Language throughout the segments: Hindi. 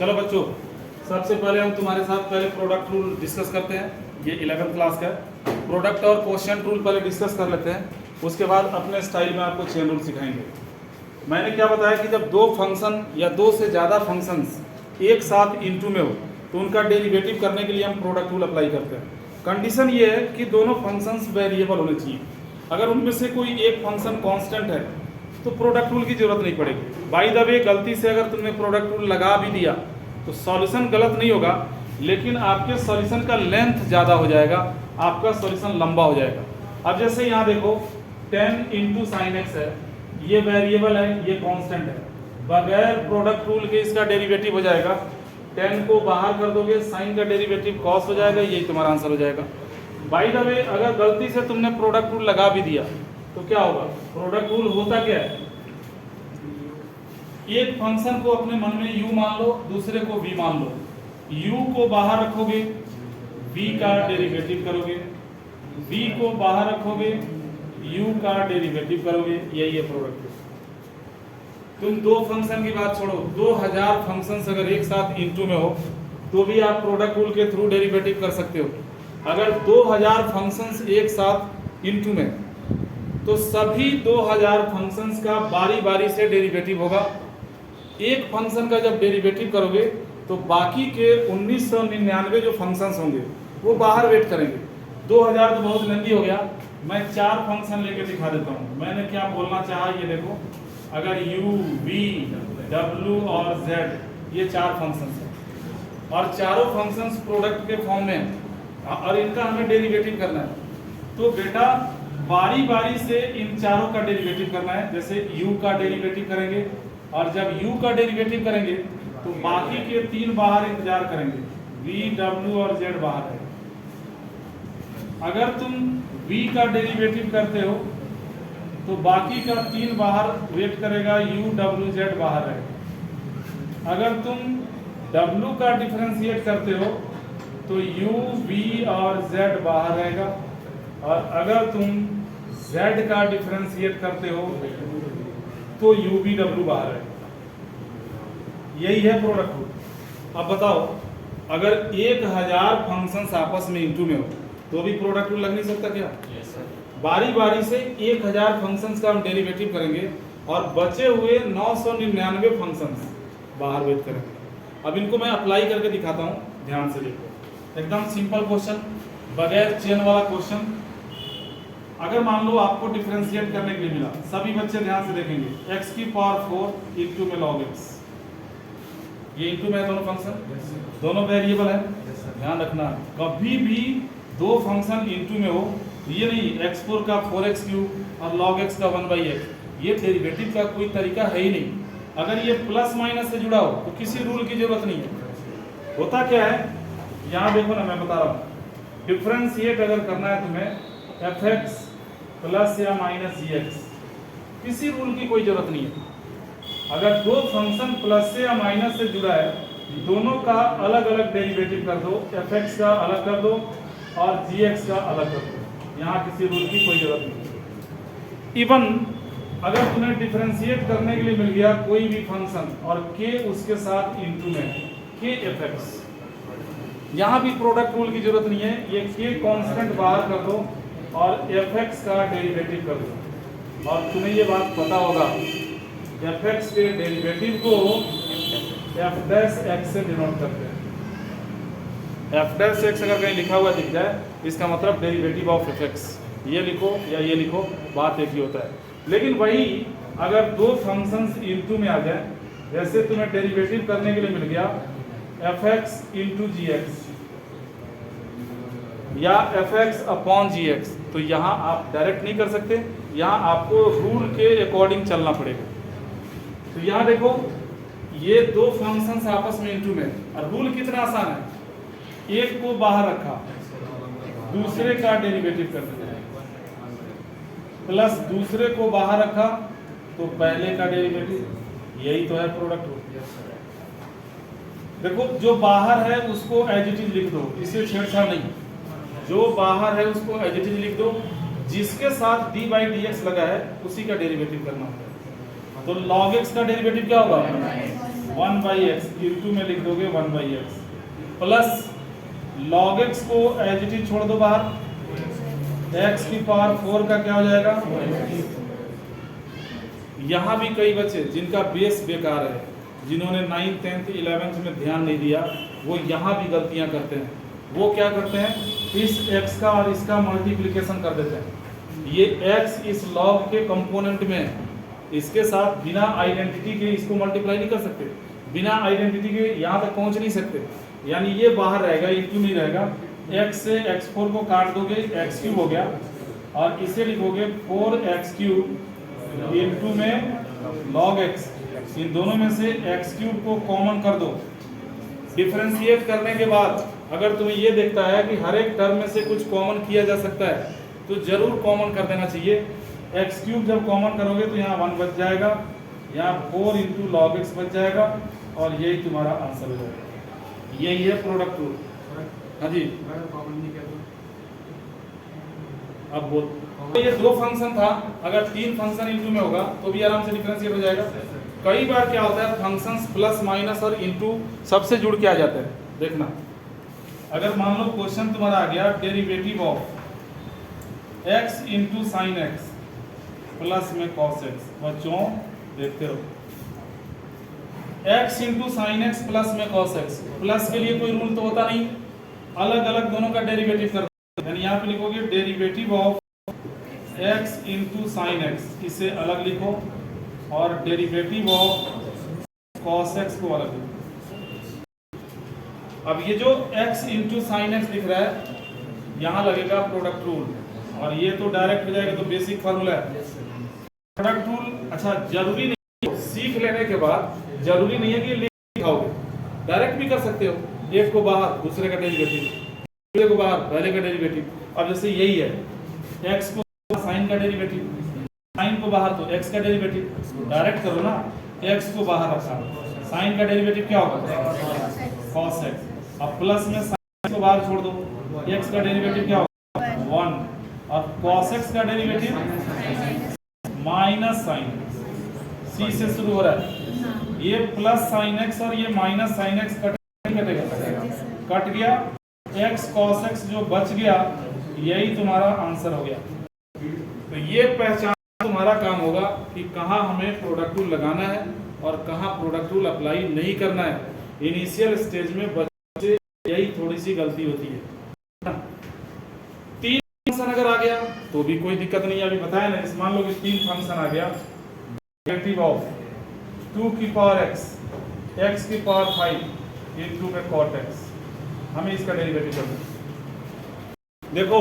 चलो बच्चों, सबसे पहले हम तुम्हारे साथ पहले प्रोडक्ट रूल डिस्कस करते हैं। ये 11th क्लास का है। प्रोडक्ट और क्वेश्चन रूल पहले डिस्कस कर लेते हैं, उसके बाद अपने स्टाइल में आपको चेन रूल सिखाएंगे। मैंने क्या बताया कि जब दो फंक्शन या दो से ज़्यादा फंक्शंस एक साथ इनटू में हो तो उनका डेरिवेटिव करने के लिए हम प्रोडक्ट रूल अप्लाई करते हैं। कंडीशन ये है कि दोनों फंक्शंस वेरिएबल होने चाहिए। अगर उनमें से कोई एक फंक्शन कांस्टेंट है तो प्रोडक्ट रूल की जरूरत नहीं पड़ेगी। बाय द वे, गलती से अगर तुमने प्रोडक्ट रूल लगा भी दिया तो सॉल्यूशन गलत नहीं होगा, लेकिन आपके सॉल्यूशन का लेंथ ज़्यादा हो जाएगा, आपका सॉल्यूशन लंबा हो जाएगा। अब जैसे यहाँ देखो 10 इंटू साइन एक्स है, ये वेरिएबल है, ये कांस्टेंट है। बगैर प्रोडक्ट रूल के इसका डेरिवेटिव हो जाएगा। 10 को बाहर कर दोगे, साइन का डेरिवेटिव कॉस हो जाएगा, यही तुम्हारा आंसर हो जाएगा। बाय द वे, अगर गलती से तुमने प्रोडक्ट रूल लगा भी दिया तो क्या होगा? प्रोडक्ट रूल होता क्या है? एक फंक्शन को अपने मन में u मान लो, दूसरे को v मान लो। u को बाहर रखोगे, v का डेरिवेटिव करोगे, v को बाहर रखोगे, u का डेरिवेटिव करोगे, यही है प्रोडक्ट। तुम दो फंक्शन की बात छोड़ो, 2000 फंक्शंस अगर एक साथ इनटू में हो तो भी आप प्रोडक्ट रूल के थ्रू डेरिवेटिव कर सकते हो। अगर 2000 फंक्शंस एक साथ इनटू में तो सभी 2000 फंक्शंस का बारी बारी से डेरिवेटिव होगा। एक फंक्शन का जब डेरिवेटिव करोगे तो बाकी के 1999 जो फंक्शंस होंगे वो बाहर वेट करेंगे। 2000 तो बहुत लेंदी हो गया, मैं 4 फंक्शन लेके दिखा देता हूँ। मैंने क्या बोलना चाहा ये देखो, अगर u, v, w और z ये 4 फंक्शंस हैं और चारों फंक्शंस प्रोडक्ट के फॉर्म में हैं और इनका हमें डेरिवेटिव करना है, तो बेटा बारी बारी से इन चारों का डेरिवेटिव करना है। जैसे u का डेरिवेटिव करेंगे और जब u का डेरिवेटिव करेंगे तो बाकी के 3 बाहर इंतजार करेंगे, v, w और z बाहर है। अगर तुम v का डेरिवेटिव करते हो तो बाकी का 3 बाहर वेट करेगा, u, w, z बाहर रहेगा। अगर तुम w का डिफरेंशिएट करते हो तो u, v और z बाहर रहेगा, और अगर तुम z का डिफरेंशिएट करते हो तो u, v, w बाहर रहेगा। यही है प्रोडक्ट रूल। अब बताओ, अगर 1000 फंक्शंस आपस में इनटू में हो तो भी प्रोडक्ट रूल लग नहीं सकता क्या? बारी बारी से 1000 फंक्शंस का हम डेरिवेटिव करेंगे और बचे हुए 999 फंक्शंस बाहर वेट करेंगे। अब इनको मैं अप्लाई करके दिखाता हूँ, ध्यान से देखो। एकदम सिंपल क्वेश्चन, बगैर चेन वाला क्वेश्चन। अगर मान लो आपको डिफरेंशिएट करने के लिए मिला, सभी बच्चे ध्यान से देखेंगे, x की पावर 4 इंटू में log x। ये इंटू में है दोनों फंक्शन, दोनों वेरिएबल है। ध्यान रखना, कभी भी दो फंक्शन इंटू में हो, ये नहीं x4 का 4x³ और log x का 1/x, ये डेरिवेटिव का कोई तरीका है ही नहीं। अगर ये प्लस माइनस से जुड़ा हो तो किसी रूल की जरूरत नहीं है। होता क्या है, यहाँ देखो ना, मैं बता रहा हूँ। डिफरेंशिएट अगर करना है तुम्हें fx प्लस या माइनस gx, किसी रूल की कोई जरूरत नहीं है। अगर दो फंक्शन प्लस से या माइनस से जुड़ा है, दोनों का अलग अलग डेरिवेटिव कर दो, fx का अलग कर दो और gx का अलग कर दो। यहाँ किसी रूल की कोई जरूरत नहीं। इवन अगर तुम्हें डिफरेंशिएट करने के लिए मिल गया कोई भी फंक्शन और k उसके साथ इनटू में k fx, यहाँ भी प्रोडक्ट रूल की जरूरत नहीं है। ये k कांस्टेंट बाहर कर दो और fx का डेरिवेटिव कर दो। और तुम्हें ये बात पता होगा, fx के डेरिवेटिव को f' से डिनोट करते हैं। f' अगर कहीं लिखा हुआ दिख जाए, इसका मतलब डेरिवेटिव ऑफ fx, ये लिखो या ये लिखो, बात एक ही होता है। लेकिन वही अगर दो फंक्शंस इनटू में आ जाए, जैसे तुम्हें डेरिवेटिव करने के लिए मिल गया fx इंटू gx या fx अपॉन gx, तो यहाँ आप डायरेक्ट नहीं कर सकते, यहाँ आपको रूल के अकॉर्डिंग चलना पड़ेगा। तो यहाँ देखो, ये दो फंक्शंस आपस में इनटू में, और रूल कितना आसान है, एक को बाहर रखा, दूसरे का डेरिवेटिव कर देते हैं, प्लस दूसरे को बाहर रखा तो पहले का डेरिवेटिव। यही तो है प्रोडक्ट रूल। देखो, जो बाहर है उसको एज इट इज लिख दो, इसे छेड़छाड़ नहीं। जो बाहर है उसको एज इट इज लिख दो, जिसके साथ d/dx लगा है उसी का डेरिवेटिव करना होगा। तो log x का डेरिवेटिव क्या होगा? 1/x, इंटू में लिख दोगे 1/x प्लस log x को एज इट इज छोड़ दो बाहर, x की पावर 4 का क्या हो जाएगा। यहाँ भी कई बच्चे जिनका बेस बेकार है, जिन्होंने 9th 10th 11th में ध्यान नहीं दिया, वो यहाँ भी गलतियाँ करते हैं। वो क्या करते हैं, इस x का और इसका मल्टीप्लिकेशन कर देते हैं। ये x इस log के कंपोनेंट में है, इसके साथ बिना आइडेंटिटी के इसको मल्टीप्लाई नहीं कर सकते, बिना आइडेंटिटी के यहाँ तक पहुँच नहीं सकते, यानी ये बाहर रहेगा, इंटू नहीं रहेगा। x से x4 को काट दोगे, x³ हो गया, और इसे लिखोगे 4x³ इंटू में log x। इन दोनों में से x³ को कॉमन कर दो। डिफरेंशिएट करने के बाद अगर तुम्हें ये देखता है कि हर एक टर्म में से कुछ कॉमन किया जा सकता है, तो जरूर कॉमन कर देना चाहिए। x³ जब कॉमन करोगे तो यहाँ 1 बच जाएगा, यहाँ 4 इंटू log x बच जाएगा, और यही तुम्हारा आंसर हो जाएगा। यही है प्रोडक्ट रूल। हाँ जी, अब बोल। तो ये 2 फंक्शन था, अगर 3 फंक्शन इंटू में होगा तो भी आराम से डिफरेंशिएट हो जाएगा। कई बार क्या होता है, फंक्शंस प्लस माइनस और इंटू सबसे जुड़ के आ जाते हैं। देखना, अगर मान लो क्वेश्चन तुम्हारा आ गया derivative of x into sine x plus में कॉस एक्स। बच्चों देखते हो, x into sine x plus में कॉस एक्स, प्लस के लिए कोई रूल तो होता नहीं, अलग अलग दोनों का डेरिवेटिव कर, यानी यहाँ पे लिखोगे derivative of x into sine x, इसे अलग लिखो, और डेरिवेटिव ऑफ कॉस एक्स को अलग लिखो। अब ये जो x इंटू साइन एक्स लिख रहा है, यहाँ लगेगा प्रोडक्ट रूल, और ये तो डायरेक्ट हो जाएगा, तो बेसिक फार्मूला है प्रोडक्ट रूल। अच्छा, जरूरी नहीं, सीख लेने के बाद जरूरी नहीं है कि लिखाओगे, डायरेक्ट भी कर सकते हो। एक को बाहर, दूसरे का डेरिवेटिव, दूसरे को बाहर, पहले का डेरिवेटिव। अब जैसे यही है, x को साइन का डेरिवेटिव, साइन को बाहर तो x का डेरिवेटिव, डायरेक्ट करो ना, x को बाहर रखा, साइन का डेरिवेटिव क्या होगा, cos x। अब प्लस में साइन को बाहर छोड़ दो, x का डेरिवेटिव क्या होगा, 1, और cos x का डेरिवेटिव माइनस साइन, c से शुरू हो रहा है, ये प्लस साइन x और ये माइनस साइन x कटेगा, कट गया, x cos x जो बच गया, यही तुम्हारा आंसर हो गया। तो ये पहचान तुम्हारा काम होगा कि कहाँ हमें प्रोडक्ट रूल लगाना है और कहाँ प्रोडक्ट रूल अप्लाई नहीं करना है। इनिशियल स्टेज में बच्चे यही थोड़ी सी गलती होती है। 3 फंक्शन अगर आ गया तो भी कोई दिक्कत नहीं है, अभी बताया ना, इस मान लो कि 3 फंक्शन आ गया, डेरिवेटिव ऑफ 2 की पावर x, x की पावर 5 इंटू में cot x, हमें इसका डेरिवेटिव करना है। देखो,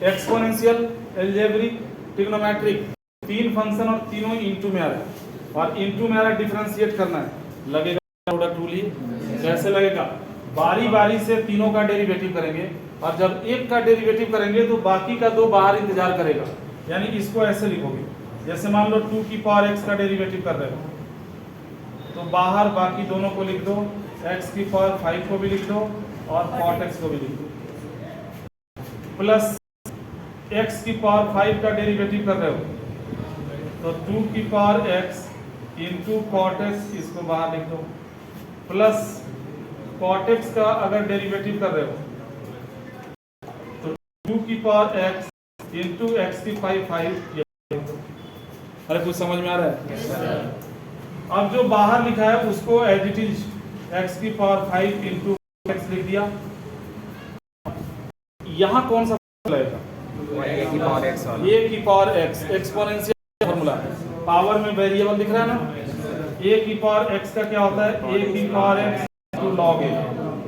एक्सपोनेंशियल, अलजेब्रिक, ट्रिग्नोमेट्रिक, 3 फंक्शन और तीनों इंटू में आ रहा है, और इंटू में आ रहा है, डिफरेंशिएट करना है, लगेगा प्रोडक्ट रूल ही। कैसे लगेगा, बारी बारी से तीनों का डेरिवेटिव करेंगे, और जब एक का डेरिवेटिव करेंगे तो बाकी का 2 बाहर इंतजार करेगा, यानी इसको ऐसे लिखोगे, जैसे मान लो 2 की पावर x का डेरिवेटिव कर रहे हो, तो बाहर बाकी दोनों को लिख दो, x की पावर 5 को भी लिख दो और cot x को भी लिख दो, प्लस x की पावर 5 का डेरिवेटिव कर रहे हो, तो 2 की power x into cot x, इसको बाहर लिख दो, प्लस cot x का अगर डेरिवेटिव कर रहे हो तो 2 की पावर x इंटू x की 5। अरे कुछ समझ में आ रहा है? अब जो बाहर लिखा है उसको एज इट इज x की पावर 5 इंटू x लिख दिया। यहाँ कौन सा लगेगा, a की पावर x वाला, a की power x, exponential formula, power में वेरिएबल दिख रहा है ना, a की पावर x का क्या होता है, a की power x into log a।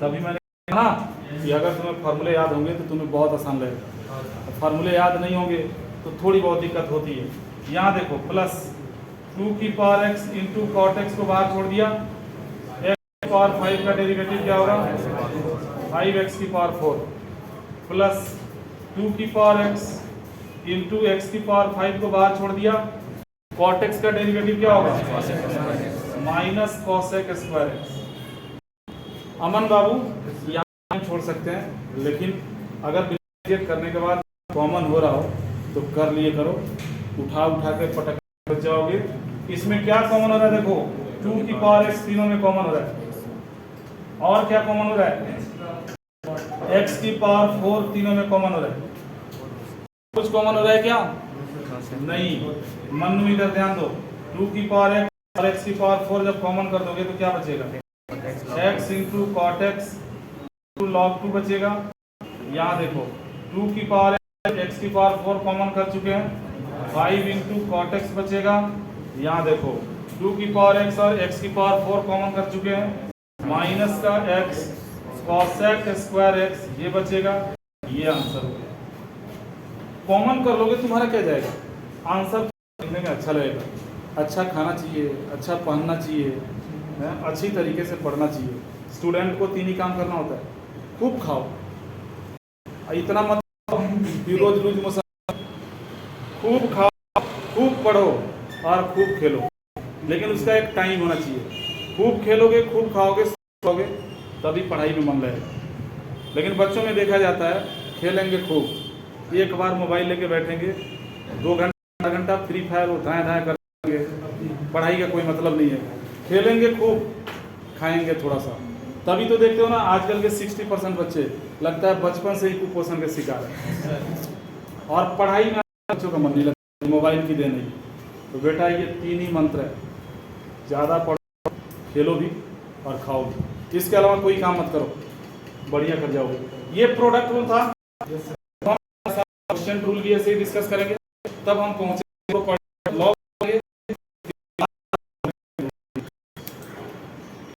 तभी मैंने कहा कि अगर तुम्हें फार्मूले याद होंगे तो तुम्हें बहुत आसान लगेगा, फार्मूले याद नहीं होंगे तो थोड़ी बहुत दिक्कत होती है। यहाँ देखो, प्लस 2 की power x into cot x को बाहर छोड़ दिया, x की पावर 5 का डेरिवेटिव क्या होगा, 5x की पावर 4, प्लस 2 की पावर x इंटू x की पावर 5 को बाहर छोड़ दिया, cot x का डेरिवेटिव क्या होगा, minus cos x square x। अमन बाबू यहाँ छोड़ सकते हैं, लेकिन अगर डिफरेंशिएट करने के बाद कॉमन हो रहा हो तो कर लिए करो, उठा के पटक जाओगे। इसमें क्या कॉमन हो रहा है, देखो 2 की पावर x तीनों में कॉमन हो रहा है। और क्या कॉमन हो रहा है? x की पावर 4 तीनों में कॉमन हो रहा है। कुछ कॉमन हो रहा है क्या? नहीं। मनु इधर ध्यान दो, 2 की पावर x और x की पावर 4 जब कॉमन कर दोगे तो क्या बचेगा? x into cot x log 2 बचेगा। यहाँ देखो 2 की पावर x की पावर 4 कॉमन कर चुके हैं, 5 इंटू कॉट एक्स बचेगा। यहाँ देखो 2 की पावर x और x की पावर 4 कॉमन कर चुके हैं, माइनस का x कॉसेक स्क्वायर x ये बचेगा। ये आंसर हो गया। कॉमन कर लोगे तुम्हारा क्या जाएगा? आंसर लिखने में अच्छा लगेगा। अच्छा खाना चाहिए, अच्छा पहनना चाहिए, अच्छी तरीके से पढ़ना चाहिए। स्टूडेंट को 3 ही काम करना होता है, खूब खाओ, इतना मत रोज रोज मोशन, खूब खाओ, खूब पढ़ो और खूब खेलो, लेकिन उसका एक टाइम होना चाहिए। खूब खेलोगे, खूब खाओगे, सोओगे, तभी पढ़ाई में मन लगेगा। लेकिन बच्चों में देखा जाता है खेलेंगे खूब, एक बार मोबाइल लेके बैठेंगे, 2 घंटा घंटा फ्री फायर धाएँ धाएँ करेंगे, पढ़ाई का कोई मतलब नहीं है। खेलेंगे खूब, खाएंगे थोड़ा सा, तभी तो देखते हो ना आजकल के 60% बच्चे लगता है बचपन से ही कुपोषण के शिकार है, और पढ़ाई में बच्चों का मन नहीं लगता, मोबाइल की देन नहीं। तो बेटा ये 3 ही मंत्र है, ज़्यादा पढ़ो, खेलो भी और खाओ भी, इसके अलावा कोई काम मत करो, बढ़िया कर जाओगे। ये प्रोडक्ट रूल था। क्वेश्चन रूल भी ऐसे ही डिस्कस करेंगे, तब हम पहुँचे